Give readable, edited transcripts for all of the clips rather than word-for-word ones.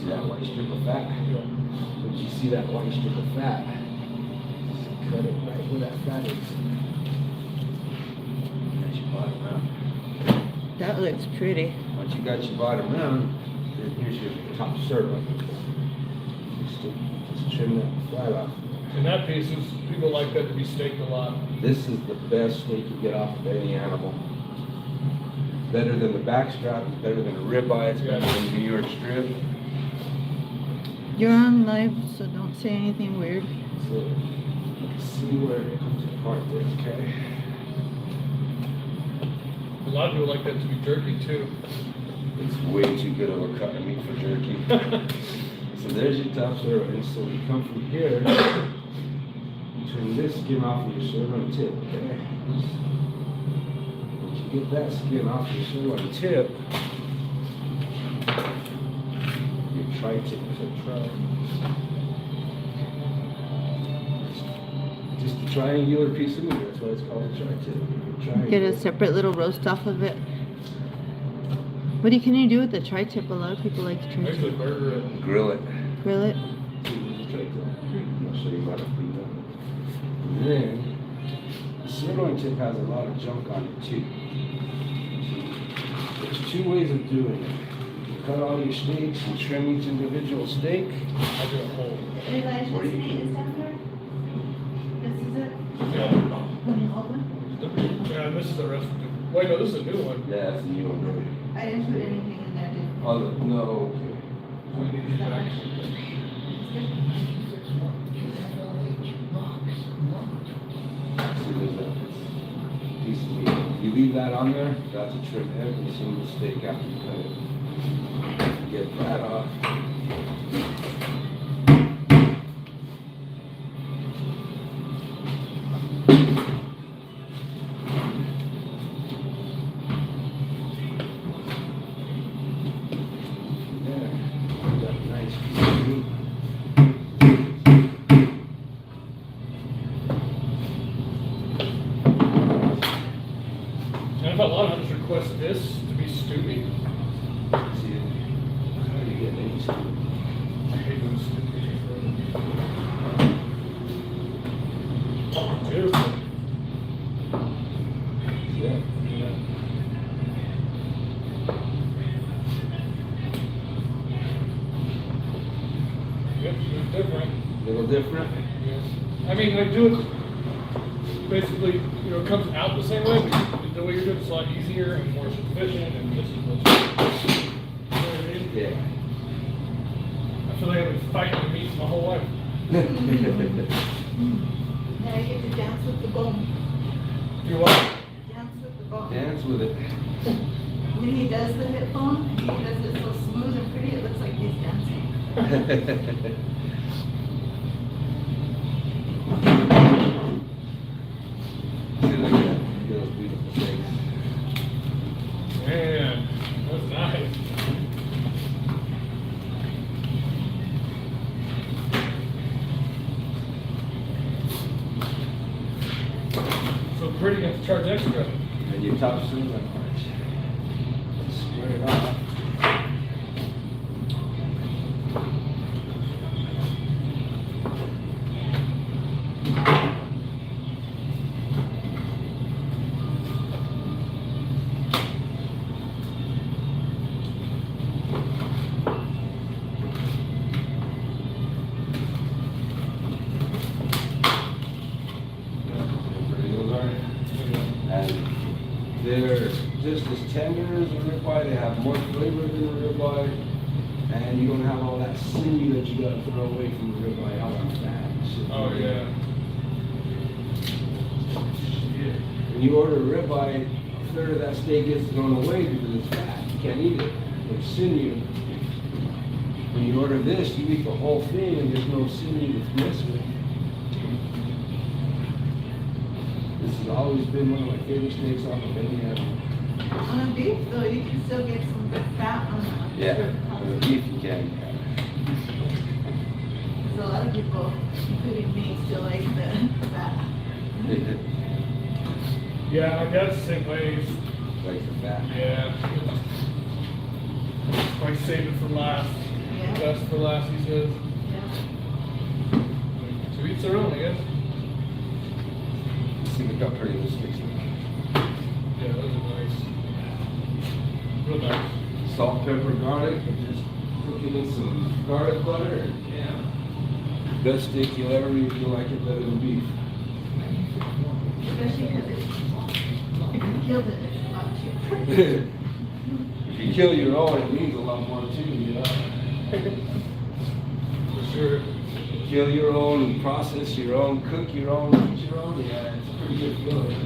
see that white strip of fat? Once you see that white strip of fat, just cut it right where that fat is. Got your bottom out. That looks pretty. Once you got your bottom out, then here's your top sirloin. Just trim that fat off. And that piece is, people like that to be steaked a lot. This is the best steak you get off of any animal. Better than the backstrap, it's better than a ribeye, it's better than the New York strip. You're on live, so don't say anything weird. So you can see where it comes apart there, okay? A lot of people like that to be jerky too. It's way too good of a cut of meat for jerky. So there's your top sirloin. So you come from here, you turn this skin off of your sirloin tip, okay? Once you get that skin off your sirloin tip, your tri-tip. Just a triangular piece of meat, that's why it's called a tri-tip. Get a separate little roast off of it. What can you do with the tri-tip? A lot of people like the I usually tri-tip. burger it. Grill it. Grill it. I'll show you how to clean that. And then, the sirloin tip has a lot of junk on it too. There's two ways of doing it. You cut all your steaks and trim each individual steak. I do it whole. Or you can Yeah. Yeah, this is the rest of it. Wait, no, this is a new one. Yeah, that's the new one, right? I didn't put anything in there, did Oh, no, okay. We need to back. See, there's that piece of meat. You leave that on there, that's a trim every single steak after you cut it. Get that off. And I've had a lot of hunters request this to be stewed. See, how do you get any steak? I hate those stewed. Beautiful. Yeah. Yep, it's different. A little different. Yes. I mean, I do it basically, you know, it comes out the same way, but the way you're doing it's a lot easier and more efficient, and this is what's. You know what I mean? Yeah. I feel like I've been fighting the meat my whole life. Now you get to dance with the bone. You what? Dance with the bone. Dance with it. When he does the hip bone, he does it so smooth and pretty, it looks like he's dancing. See, look at that. Those beautiful steaks. Man, that's nice. So pretty, you have to charge extra. And your top sirloin part. Square it off. And they're just as tender as a ribeye. They have more flavor than a ribeye, and you don't have all that sinew that you gotta throw away from the ribeye out on fat. and shit. Oh, yeah. When you order a ribeye, a third of that steak gets thrown away because it's fat. You can't eat it. It's sinew. When you order this, you eat the whole thing, and there's no sinew that's missing. This has always been one of my favorite steaks off of any animal. On a beef, though, you can still get some good fat on the. Yeah, on the beef you can. Because a lot of people, including me, still like the fat. Yeah, I guess same ways. Like the fat. Yeah. Like save it for last. Yeah. Best for last, he says. To each their own, I guess. See, we got pretty good sticks. Yeah, those are nice. Real nice. Salt, pepper, garlic, and just cook it in some garlic butter. And yeah. Best steak you'll ever eat. You'll like it better than beef. Especially because it's, if you killed it, it's not cheap. If you kill your own, it means a lot more too, you know? For sure. Kill your own, process your own, cook your own, eat your own. Yeah, it's a pretty good feeling.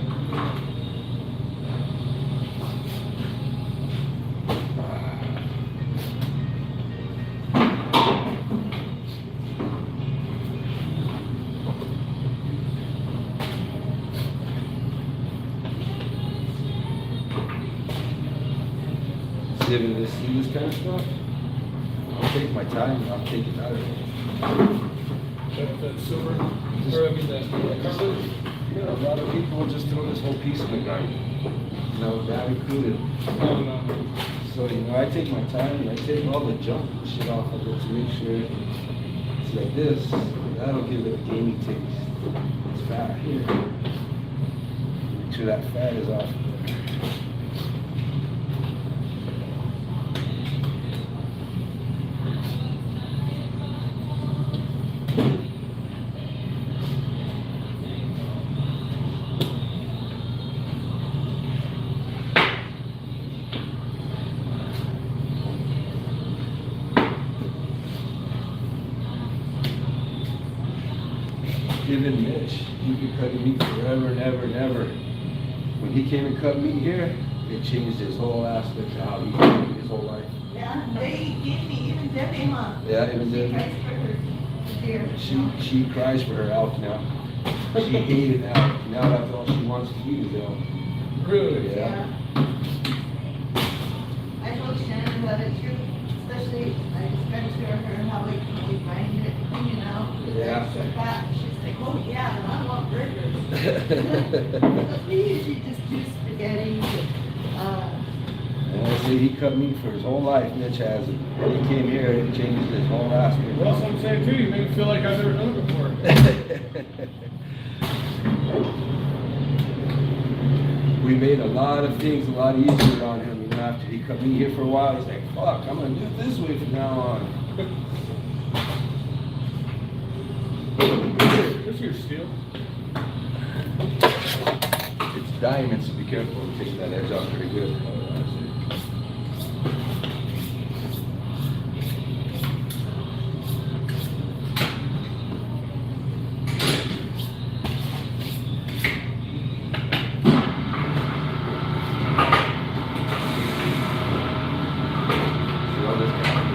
See this kind of stuff? I'll take my time, I'll take it out of it. That silver, or I mean that cartilage. You know, a lot of people just throw this whole piece in the garden. You know, that included. No. So, you know, I take my time and I take all the junk and shit off of it to make sure it's like this. That'll give it a gamey taste. It's fat here. Make sure that fat is off of it. Even Mitch, he could cut meat forever and ever and ever. When he came and cut meat here, it changed his whole aspect of how he cut meat his whole life. Yeah, they give me, even Debbie, huh? Yeah, even She Debbie. cries for her deer. She cries for her elk now. She hated elk. Now that's all she wants to eat is elk. Really? Yeah. I told Shannon about it too, especially I described to her how we grind it, you know? Yeah. Extra fat. She's like, oh yeah, and I want burgers. We usually just do spaghetti. And I say he cut meat for his whole life, Mitch has it. When he came here, it changed his whole aspect. Well, that's what I'm saying too. You make me feel like I've never done it before. We made a lot of things a lot easier on him, you know, after he cut meat here for a while. He's like, fuck, I'm gonna do it this way from now on. What's your steel? It's diamond, so be careful. It takes that edge off pretty good. See all this kind of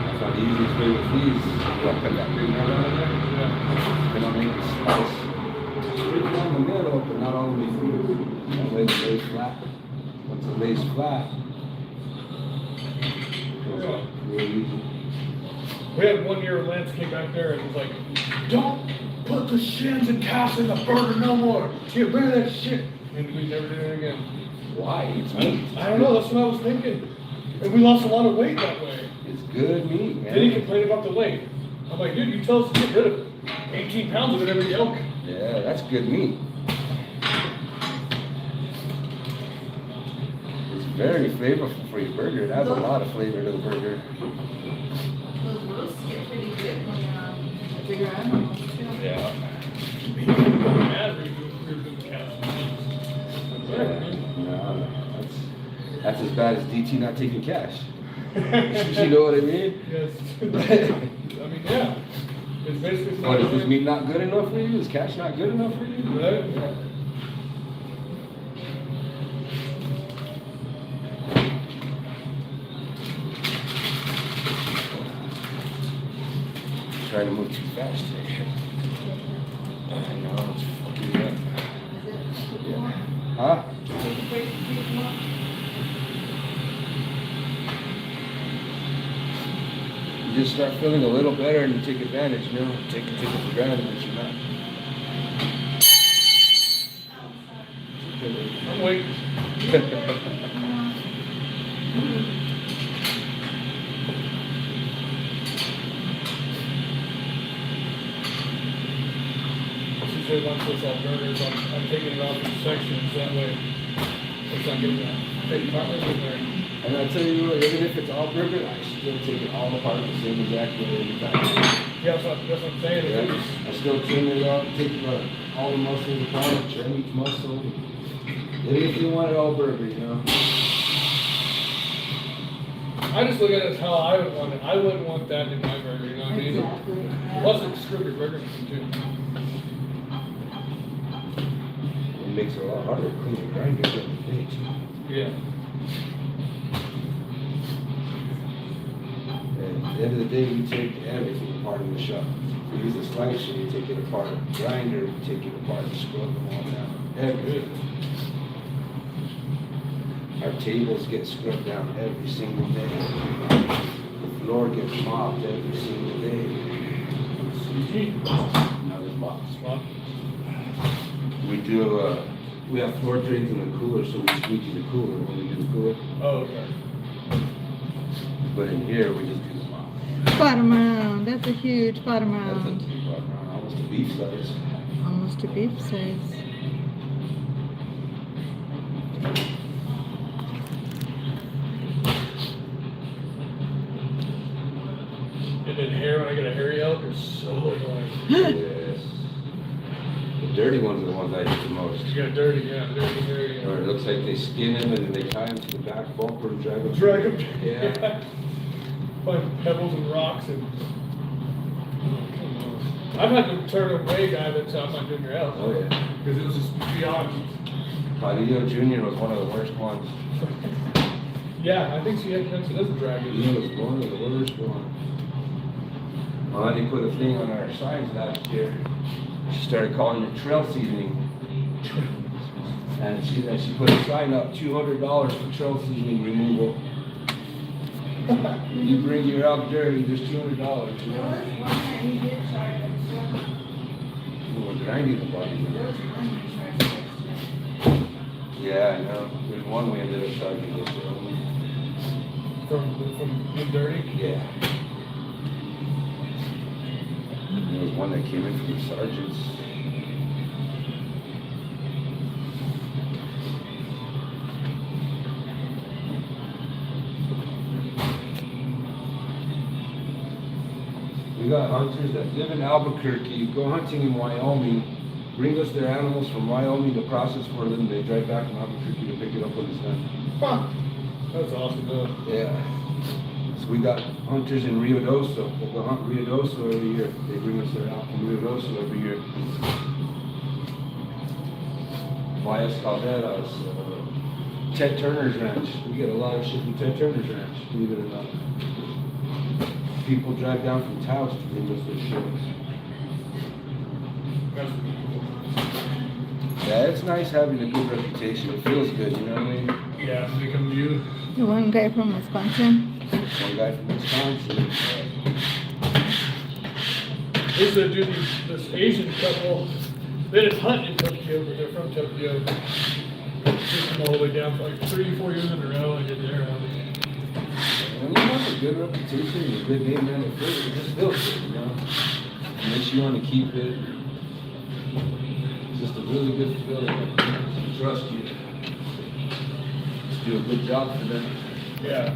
That's not the easiest way with these. What, cut that big nut out of there? Yeah. They don't make it slice straight down the middle, but not all the way through. That way it lays flat. Once it lays flat, it's real easy. We had one year when Lance came back there and was like, don't put the shins and calves in the burger no more. Get rid of that shit. And we never did it again. Why? It's meat. I don't know, that's what I was thinking. And we lost a lot of weight that way. It's good meat, man. Then he complained about the weight. I'm like, dude, you tell us to get rid of it. 18 pounds of it every elk. Yeah, that's good meat. It's very flavorful for your burger. It adds a lot of flavor to the burger. Those roasts get pretty good when you're on a bigger animal too. Yeah. He was mad when we were doing calves. No, that's as bad as DT not taking cash. You know what I mean? Yes. I mean, yeah. It's basically. What, is this meat not good enough for you? Is cash not good enough for you? Right? Yeah. Trying to move too fast here. I know, it's fucking up. Yeah. Huh? You just start feeling a little better and you take advantage, you know? Take it for granted that you're not. I'm waiting. She said once it's all burgers, I'm taking it off in sections, that way it's not getting that big partners in there. And I tell you what, even if it's all burger, I still take it all apart the same exact way every time. Yeah, that's what I'm saying. Yeah, I still trim it up, take all the muscles apart, trim each muscle. Even if you want it all burger, you know. I just look at it as how I would want it. I wouldn't want that in my burger, you know what I mean? Exactly. Plus it's screw your burger machine too. It makes it a lot harder to clean the grinder than the day too. Yeah. And at the end of the day, we take everything apart in the shop. We use a slicer, we take it apart. Grinder, we take it apart and scrub them all down. Everything. Our tables get scrubbed down every single day. The floor gets mopped every single day. Another box. We do, we have floor drains in the cooler, so we squeegee the cooler when we do the cooler. Oh, okay. But in here, we just do the mop. Bottom round. That's a huge bottom That's a round. big bottom round, almost a beef size. Almost a beef size. And then hair, when I get a hairy elk, are so annoying. Yes. The dirty ones are the ones I hate the most. You got dirty, yeah, dirty, hairy. Or it looks like they skin them and then they tie them to the back bumper and drag them. Drag them. Yeah. Find pebbles and rocks and. I've had to turn away guy that's out on Junior Elk. Oh, yeah. Because it was just beyond. Padillo Jr. was one of the worst ones. Yeah, I think she doesn't drag it. He was one of the worst ones. Well, they put a thing on our signs last year. She started calling it trail seasoning. And she put a sign up, $200 for trail seasoning removal. You bring your elk dirty, there's $200, you know? We're grinding the body. Yeah, I know. There's one we ended up charging this one. From being dirty? Yeah. There was one that came in from the sergeants. We got hunters that live in Albuquerque, go hunting in Wyoming, bring us their animals from Wyoming to process for them, they drive back from Albuquerque to pick it up when it's done. Huh. That's awesome, though. Yeah. So we got hunters in Rio Doso, that go hunt Rio Doso every year. They bring us their elk from Rio Doso every year. Valles Calderas, Ted Turner's ranch. We get a lot of shit from Ted Turner's ranch, believe it or not. People drive down from Taos to bring us their shit. Yeah, it's nice having a good reputation. It feels good, you know what I mean? Yeah, become you. The one guy from Wisconsin. One guy from Wisconsin. I used to do this Asian couple. They didn't hunt in Tokyo, but they're from Tokyo. Took them all the way down for like 3-4 years in a row. I did their hunting. And we have a good reputation, a good name, man. It just feels good, you know? It makes you want to keep it. It's just a really good feeling. They trust you. Just do a good job for them. Yeah.